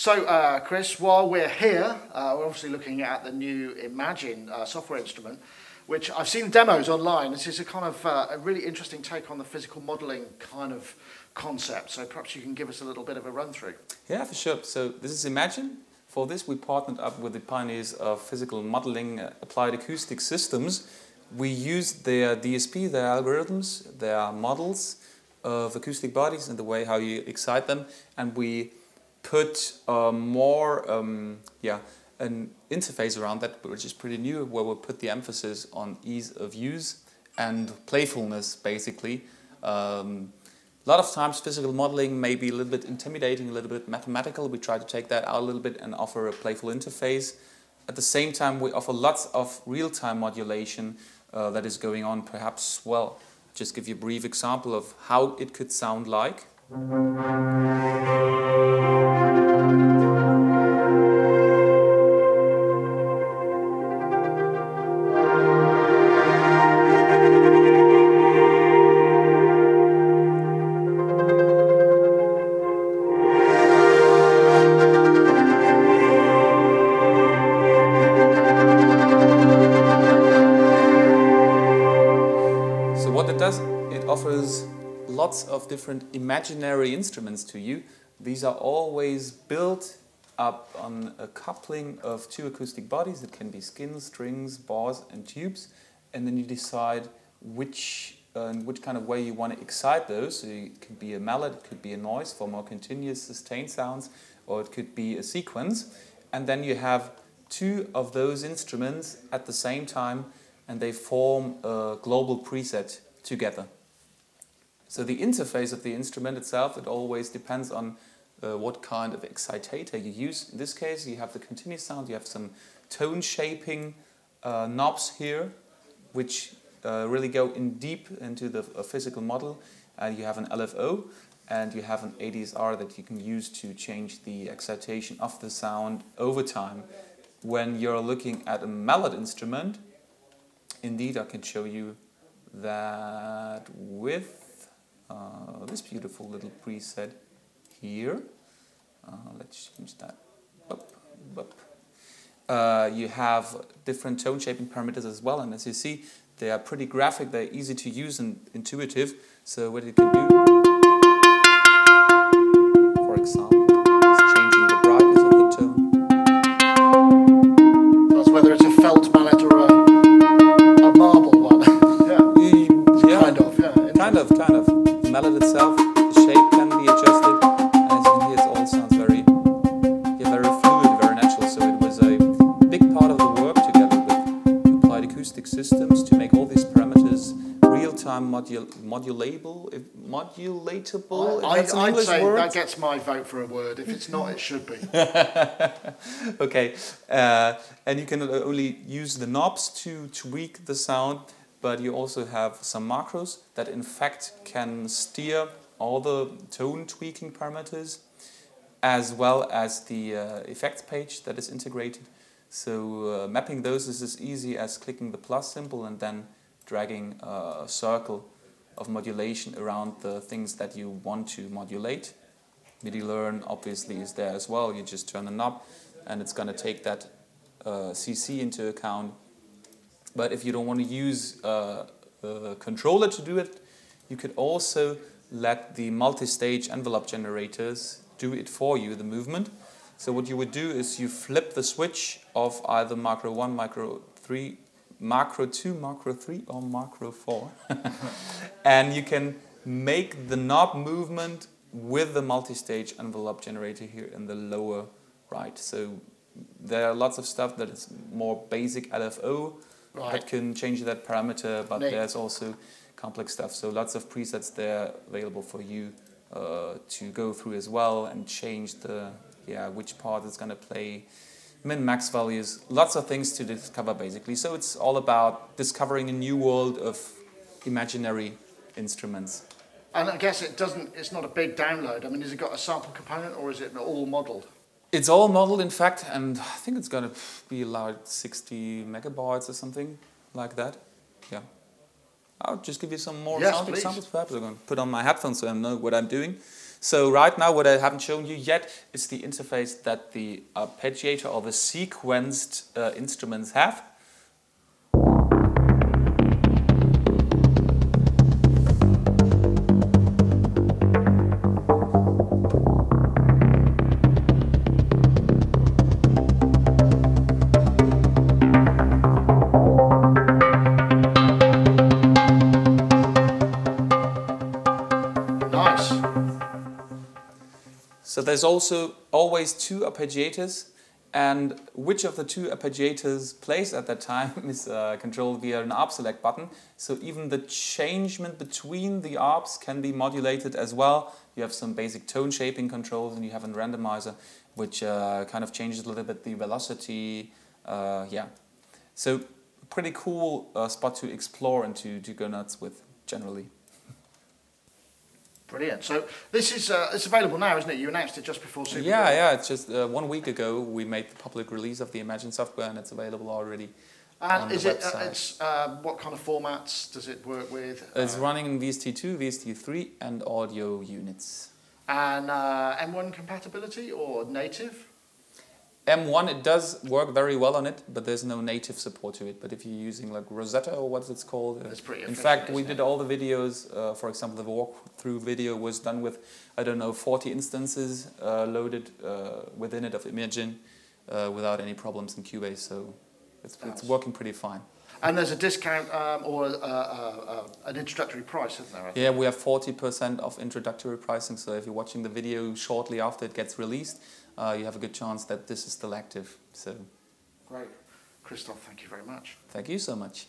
So, Chris, while we're here, we're obviously looking at the new Imagine software instrument, which I've seen demos online. This is a kind of a really interesting take on the physical modelling kind of concept. So perhaps you can give us a little bit of a run through. Yeah, for sure. So this is Imagine. For this, we partnered up with the pioneers of physical modelling, applied acoustic systems. We used their DSP, their algorithms, their models of acoustic bodies and the way how you excite them, and we put an interface around that, which is pretty new, where we put the emphasis on ease of use and playfulness, basically. A lot of times physical modeling may be a little bit intimidating, a little bit mathematical. We try to take that out a little bit and offer a playful interface. At the same time, we offer lots of real-time modulation that is going on. Perhaps, well, just give you a brief example of how it could sound like. It offers lots of different imaginary instruments to you. These are always built up on a coupling of two acoustic bodies. It can be skins, strings, bars and tubes, and then you decide which kind of way you want to excite those. So it could be a mallet, it could be a noise for more continuous sustained sounds, or it could be a sequence. And then you have two of those instruments at the same time, and they form a global preset together. So the interface of the instrument itself, it always depends on what kind of excitator you use. In this case, you have the continuous sound, you have some tone shaping knobs here, which really go in deep into the physical model. You have an LFO, and you have an ADSR that you can use to change the excitation of the sound over time. When you're looking at a mallet instrument, indeed I can show you that with this beautiful little preset here. Let's change that. You have different tone shaping parameters as well, and as you see, they are pretty graphic, they're easy to use and intuitive. So what you can do, for example, is changing the brightness of the tone. That's whether it's a felt mallet or a marble one. Kind of. The mallet itself, the shape can be adjusted, and as you can hear, it all sounds very fluid, very natural. So it was a big part of the work together with applied acoustic systems to make all these parameters real-time modulatable. I'd say word? That gets my vote for a word. If it's not, it should be. Okay, and you can only use the knobs to tweak the sound. But you also have some macros that in fact can steer all the tone tweaking parameters, as well as the effects page that is integrated. So mapping those is as easy as clicking the plus symbol and then dragging a circle of modulation around the things that you want to modulate. MIDI learn obviously is there as well. You just turn a knob and it's going to take that CC into account. But if you don't want to use a controller to do it, you could also let the multi-stage envelope generators do it for you, the movement. So what you would do is you flip the switch of either macro 1, macro 3, macro 2, macro 3 or macro 4. And you can make the knob movement with the multi-stage envelope generator here in the lower right. So there are lots of stuff that is more basic LFO. Right. That can change that parameter, but there's also complex stuff. So lots of presets there available for you to go through as well and change the which part is going to play, min-max values, lots of things to discover basically. So it's all about discovering a new world of imaginary instruments. And I guess it's not a big download. I mean, has it got a sample component or is it all modelled? It's all modeled, in fact, and I think it's going to be allowed 60 megabytes or something like that. Yeah. I'll just give you some more sound examples perhaps. I'm going to put on my headphones so I know what I'm doing. So right now what I haven't shown you yet is the interface that the arpeggiator or the sequenced instruments have. So there's also always two arpeggiators, and which of the two arpeggiators plays at that time is controlled via an arp select button. So even the changement between the arps can be modulated as well. You have some basic tone shaping controls, and you have a randomizer which kind of changes a little bit the velocity. Yeah, so pretty cool spot to explore and to go nuts with generally. Brilliant. So this is it's available now, isn't it? You announced it just before Superbooth. Yeah. It's just 1 week ago we made the public release of the Imagine software, and it's available already. And is it? What kind of formats does it work with? It's running in VST2, VST3, and audio units. And M1 compatibility or native? M1, it does work very well on it, but there's no native support to it. But if you're using like Rosetta or what it's called, it's pretty in fact, we did all the videos. For example, the walkthrough video was done with, I don't know, 40 instances loaded within it of Imagine without any problems in Cubase. So it's working pretty fine. And there's a discount or an introductory price, isn't there? Yeah, we have 40% off introductory pricing. So if you're watching the video shortly after it gets released, you have a good chance that this is still active. So, great. Christoph, thank you very much. Thank you so much.